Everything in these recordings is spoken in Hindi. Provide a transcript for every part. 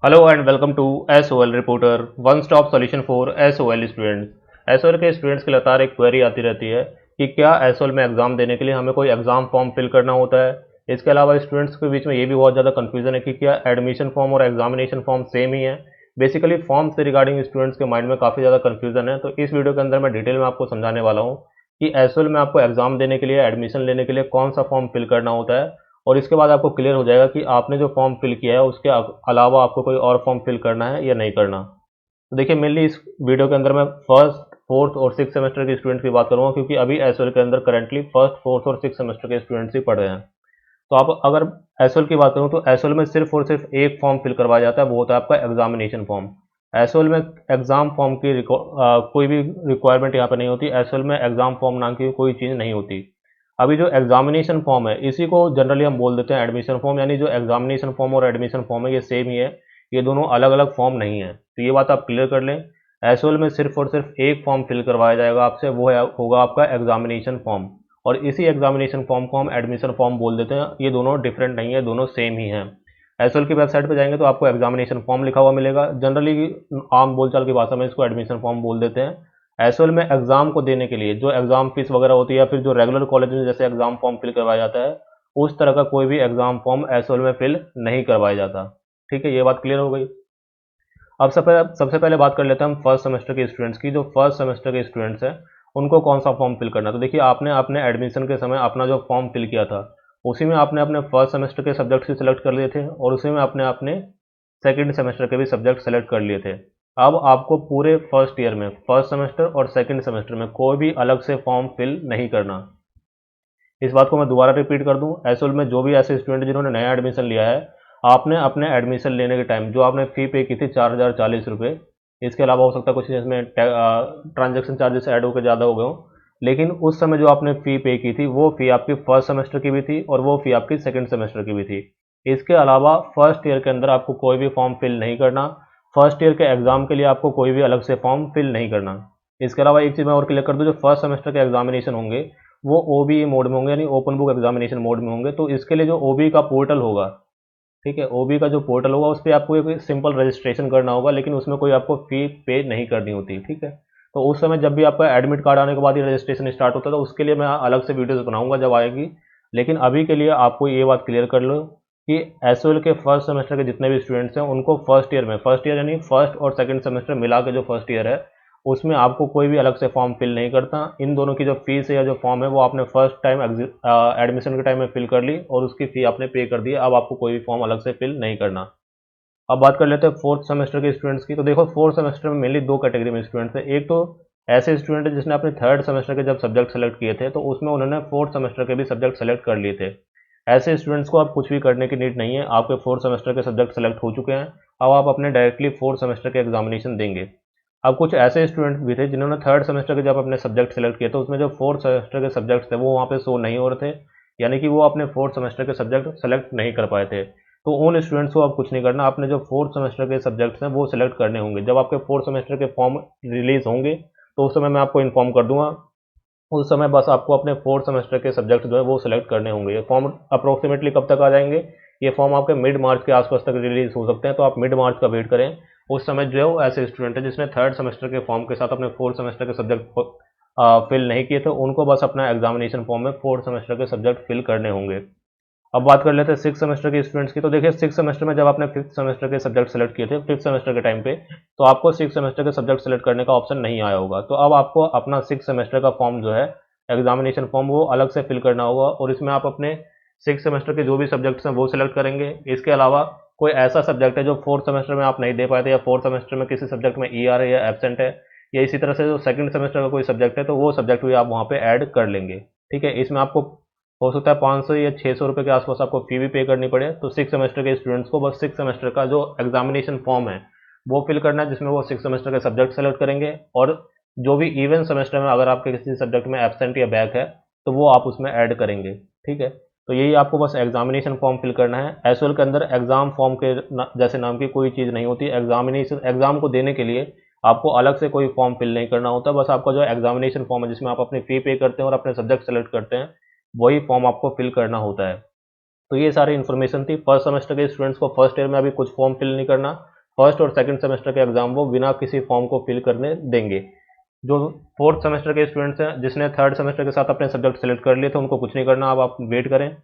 Hello and welcome to SOL reporter, one stop solution for SOL students. SOL के स्टूडेंट्स की लगातार एक क्वेरी आती रहती है कि क्या एसओएल में एग्जाम देने के लिए हमें कोई एग्जाम फॉर्म फिल करना होता है। इसके अलावा स्टूडेंट्स के बीच में ये भी बहुत ज़्यादा कंफ्यूजन है कि क्या एडमिशन फॉर्म और एग्जामिनेशन फॉर्म सेम ही है। बेसिकली फॉर्म से रिगार्डिंग स्टूडेंट्स के माइंड में काफ़ी ज़्यादा कंफ्यूजन है, तो इस वीडियो के अंदर मैं डिटेल में आपको समझाने वाला हूँ कि एसओएल में आपको एग्जाम देने के लिए, एडमिशन लेने के लिए कौन सा फॉर्म फिल करना होता है। और इसके बाद आपको क्लियर हो जाएगा कि आपने जो फॉर्म फिल किया है उसके अलावा आपको कोई और फॉर्म फिल करना है या नहीं करना। तो देखिए, मेनली इस वीडियो के अंदर मैं फर्स्ट, फोर्थ और सिक्स सेमेस्टर के स्टूडेंट्स की बात करूंगा, क्योंकि अभी एसओएल के अंदर करंटली फर्स्ट, फोर्थ और सिक्स सेमेस्टर के स्टूडेंट्स ही पढ़ रहे हैं। तो आप अगर एसओएल की बात करूं तो एसओएल में सिर्फ और सिर्फ एक फॉर्म फिल करवाया जाता है, वो होता है आपका एग्जामिनेशन फॉर्म। एसओएल में एग्जाम फॉर्म की कोई भी रिक्वायरमेंट यहाँ पर नहीं होती। एसओएल में एग्जाम फॉर्म नाम की कोई चीज़ नहीं होती। अभी जो एग्जामिनेशन फॉर्म है इसी को जनरली हम बोल देते हैं एडमिशन फॉर्म, यानी जो एग्जामिनेशन फॉर्म और एडमिशन फॉर्म है ये सेम ही है, ये दोनों अलग अलग फॉर्म नहीं है। तो ये बात आप क्लियर कर लें। एसओएल में सिर्फ और सिर्फ एक फॉर्म फिल करवाया जाएगा आपसे, वो है होगा आपका एग्जामिनेशन फॉर्म। और इसी एग्जामिनेशन फॉर्म को हम एडमिशन फॉर्म बोल देते हैं। ये दोनों डिफरेंट नहीं है, दोनों सेम ही हैं। एसओएल की वेबसाइट पे जाएंगे तो आपको एग्जामिनेशन फॉर्म लिखा हुआ मिलेगा। जनरली आम बोलचाल की भाषा में इसको एडमिशन फॉर्म बोल देते हैं। एसओएल में एग्जाम को देने के लिए जो एग्जाम फीस वगैरह होती है, या फिर जो रेगुलर कॉलेज में जैसे एग्जाम फॉर्म फिल करवाया जाता है, उस तरह का कोई भी एग्जाम फॉर्म एसओएल में फिल नहीं करवाया जाता। ठीक है, ये बात क्लियर हो गई। अब सबसे पहले बात कर लेते हैं हम फर्स्ट सेमेस्टर के स्टूडेंट्स की। जो फर्स्ट सेमेस्टर के स्टूडेंट्स हैं उनको कौन सा फॉर्म फिल करना है। तो देखिए, आपने अपने एडमिशन के समय अपना जो फॉर्म फिल किया था उसी में आपने अपने फर्स्ट सेमेस्टर के सब्जेक्ट्स ही सिलेक्ट कर लिए थे, और उसी में आपने अपने सेकंड सेमेस्टर के भी सब्जेक्ट सेलेक्ट कर लिए थे। अब आपको पूरे फर्स्ट ईयर में, फर्स्ट सेमेस्टर और सेकंड सेमेस्टर में कोई भी अलग से फॉर्म फिल नहीं करना। इस बात को मैं दोबारा रिपीट कर दूं, एसओएल में जो भी ऐसे स्टूडेंट जिन्होंने नया एडमिशन लिया है, आपने अपने एडमिशन लेने के टाइम जो आपने फ़ी पे की थी 4040 रुपये, इसके अलावा हो सकता है कुछ इसमें ट्रांजेक्शन चार्जेस ऐड होकर ज़्यादा हो गए हों, लेकिन उस समय जो आपने फ़ी पे की थी वो फ़ी आपकी फर्स्ट सेमेस्टर की भी थी और वो फ़ी आपकी सेकंड सेमेस्टर की भी थी। इसके अलावा फर्स्ट ईयर के अंदर आपको कोई भी फॉर्म फिल नहीं करना। फर्स्ट ईयर के एग्ज़ाम के लिए आपको कोई भी अलग से फॉर्म फिल नहीं करना। इसके अलावा एक चीज़ मैं और क्लियर कर दूं, जो फर्स्ट सेमेस्टर के एग्जामिनेशन होंगे वो ओबीई मोड में होंगे, यानी ओपन बुक एग्जामिनेशन मोड में होंगे। तो इसके लिए जो ओबीई का पोर्टल होगा, ठीक है, ओबीई का जो पोर्टल होगा उस पर आपको एक सिंपल रजिस्ट्रेशन करना होगा, लेकिन उसमें कोई आपको फी पे नहीं करनी होती। ठीक है, तो उस समय जब भी आपका एडमिट कार्ड आने के बाद ही रजिस्ट्रेशन स्टार्ट होता है, तो उसके लिए मैं अलग से वीडियोस बनाऊंगा जब आएगी। लेकिन अभी के लिए आपको ये बात क्लियर कर लो कि एसओएल के फर्स्ट सेमेस्टर के जितने भी स्टूडेंट्स हैं उनको फर्स्ट ईयर में, फर्स्ट ईयर यानी फर्स्ट और सेकंड सेमेस्टर मिला के जो फर्स्ट ईयर है, उसमें आपको कोई भी अलग से फॉर्म फिल नहीं करता। इन दोनों की जो फीस है या जो फॉर्म है वो आपने फर्स्ट टाइम एडमिशन के टाइम में फिल कर ली और उसकी फ़ी आपने पे कर दी। अब आपको कोई भी फॉर्म अलग से फिल नहीं करना। अब बात कर लेते हैं फोर्थ सेमेस्टर के स्टूडेंट्स की। तो देखो, फोर्थ सेमेस्टर में मेनली दो कैटेगरी में स्टूडेंट्स हैं। एक तो ऐसे स्टूडेंट है जिसने अपने थर्ड सेमेस्टर के जब सब्जेक्ट सेलेक्ट किए थे तो उसमें उन्होंने फोर्थ सेमेस्टर के भी सब्जेक्ट सेलेक्ट कर लिए थे। ऐसे स्टूडेंट्स को आप कुछ भी करने की नीड नहीं है, आपके फोर्थ सेमेस्टर के सब्जेक्ट सेलेक्ट हो चुके हैं। अब आप अपने डायरेक्टली फोर्थ सेमेस्टर के एग्जामिनेशन देंगे। अब कुछ ऐसे स्टूडेंट भी थे जिन्होंने थर्ड सेमेस्टर के जब अपने सब्जेक्ट सेलेक्ट किए, तो उसमें जो फोर्थ सेमेस्टर के सब्जेक्ट्स थे वो वहाँ पे शो नहीं हो रहे थे, यानी कि वो अपने फोर्थ सेमेस्टर के सब्जेक्ट सेलेक्ट नहीं कर पाए थे। तो उन स्टूडेंट्स को आप कुछ नहीं करना, आपने जो फोर्थ सेमेस्टर के सब्जेक्ट्स हैं वो सिलेक्ट करने होंगे। जब आपके फोर्थ सेमेस्टर के फॉर्म रिलीज होंगे तो उस समय मैं आपको इन्फॉर्म कर दूंगा। उस समय बस आपको अपने फोर्थ सेमेस्टर के सब्जेक्ट जो है वो सिलेक्ट करने होंगे। ये फॉर्म अप्रोक्सीमेटली कब तक आ जाएंगे, ये फॉर्म आपके मिड मार्च के आसपास तक रिलीज हो सकते हैं, तो आप मिड मार्च का वेट करें। उस समय जो है वो ऐसे स्टूडेंट है जिसने थर्ड सेमेस्टर के फॉर्म के साथ अपने फोर्थ सेमेस्टर के सब्जेक्ट फिल नहीं किए थे, उनको बस अपना एग्जामिनेशन फॉर्म में फोर्थ सेमेस्टर के सब्जेक्ट फिल करने होंगे। अब बात कर लेते हैं सिक्स सेमेस्टर के स्टूडेंट्स की। तो देखिए, सिक्स सेमेस्टर में जब आपने फिफ्थ सेमेस्टर के सब्जेक्ट सेलेक्ट किए थे फिफ्थ सेमेस्टर के टाइम पे, तो आपको सिक्स सेमेस्टर के सब्जेक्ट सेलेक्ट करने का ऑप्शन नहीं आया होगा। तो अब आपको अपना सिक्स सेमेस्टर का फॉर्म जो है, एग्जामिनेशन फॉर्म, वो अलग से फिल करना होगा, और इसमें आप अपने सिक्स सेमेस्टर के जो भी सब्जेक्ट्स हैं वो सिलेक्ट करेंगे। इसके अलावा कोई ऐसा सब्जेक्ट है जो फोर्थ सेमेस्टर में आप नहीं दे पाए थे, या फोर्थ सेमेस्टर में किसी सब्जेक्ट में ई आर है या एबसेंट है, या इसी तरह से जो सेकंड सेमेस्टर का कोई सब्जेक्ट है, तो वो सब्जेक्ट भी आप वहाँ पे ऐड कर लेंगे। ठीक है, इसमें आपको हो सकता है 500 या 600 रुपये के आसपास आपको फ़ी भी पे करनी पड़े। तो सिक्स सेमेस्टर के स्टूडेंट्स को बस सिक्स सेमेस्टर का जो एग्जामिनेशन फॉर्म है वो फिल करना है, जिसमें वो सिक्स सेमेस्टर के सब्जेक्ट सेलेक्ट करेंगे, और जो भी इवन सेमेस्टर में अगर आपके किसी सब्जेक्ट में एबसेंट या बैक है तो वो आप उसमें ऐड करेंगे। ठीक है, तो यही आपको बस एग्जामिनेशन फॉर्म फिल करना है। एसओएल के अंदर एग्जाम फॉर्म के जैसे नाम की कोई चीज़ नहीं होती। एग्जामिनेशन एग्जाम को देने के लिए आपको अलग से कोई फॉर्म फिल नहीं करना होता। बस आपका जो एग्जामिनेशन फॉर्म है जिसमें आप अपनी फ़ी पे करते हैं और अपने सब्जेक्ट सेलेक्ट करते हैं, वही फॉर्म आपको फिल करना होता है। तो ये सारी इन्फॉर्मेशन थी। फर्स्ट सेमेस्टर के स्टूडेंट्स को फर्स्ट ईयर में अभी कुछ फॉर्म फिल नहीं करना। फर्स्ट और सेकंड सेमेस्टर के एग्जाम वो बिना किसी फॉर्म को फिल करने देंगे। जो फोर्थ सेमेस्टर के स्टूडेंट्स हैं, जिसने थर्ड सेमेस्टर के साथ अपने सब्जेक्ट सेलेक्ट कर लिए थे, उनको कुछ नहीं करना, अब आप वेट करें।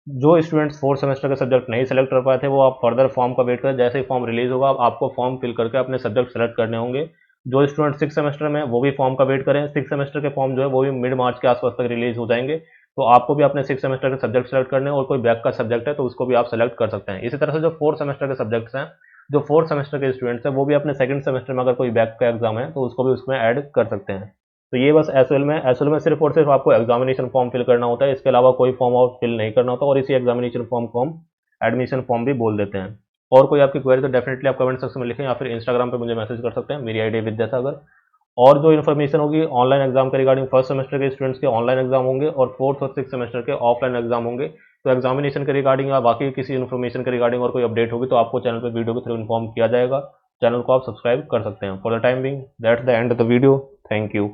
जो स्टूडेंट्स फोर्थ सेमेस्टर के सब्जेक्ट नहीं सेलेक्ट कर पाए थे, वो आप फर्दर फॉर्म का वेट करें। जैसे ही फॉर्म रिलीज होगा आपको फॉर्म फिल करके अपने सब्जेक्ट सेलेक्ट करने होंगे। जो स्टूडेंट सिक्स सेमेस्टर में, वो भी फॉर्म का वेट करें। सिक्स सेमेस्टर के फॉर्म जो है वो भी मिड मार्च के आसपास तक रिलीज हो जाएंगे। तो आपको भी अपने सिक्स सेमेस्टर के सब्जेक्ट सेलेक्ट करने हैं, और कोई बैक का सब्जेक्ट है तो उसको भी आप सेलेक्ट कर सकते हैं। इसी तरह से जो फोर्थ सेमेस्टर के सब्जेक्ट्स हैं, जो फोर्थ सेमेस्टर के स्टूडेंट्स हैं, वो भी अपने सेकंड सेमेस्टर में अगर कोई बैक का एग्जाम है तो उसको भी उसमें ऐड कर सकते हैं। तो ये बस एसओएल में सिर्फ और सिर्फ आपको एग्जामिनेशन फॉर्म फिल करना होता है, इसके अलावा कोई फॉर्म और फिल नहीं करना होता। और इसी एग्जामिनेशन फॉर्म को हम एडमिशन फॉर्म भी बोल देते हैं। और कोई आपकी क्वेरी तो डेफिनेटली आप कमेंट सेक्शन में लिखें, या फिर इंस्टाग्राम पे मुझे मैसेज कर सकते हैं, मेरी आईडी विद्यासागर। और जो इन्फॉर्मेशन होगी ऑनलाइन एग्जाम के रिगार्डिंग, फर्स्ट सेमेस्टर के स्टूडेंट्स के ऑनलाइन एग्जाम होंगे और फोर्थ और सिक्स सेमेस्टर के ऑफलाइन एग्जाम होंगे। तो एग्जामिनेशन के रिगार्डिंग या बाकी किसी इन्फॉर्मेशन के रिगार्डिंग और कोई अपडेट होगी तो आपको चैनल पर वीडियो के थ्रू इन्फॉर्म किया जाएगा। चैनल को आप सब्सक्राइब कर सकते हैं। For the time being that's the end of the video. Thank you.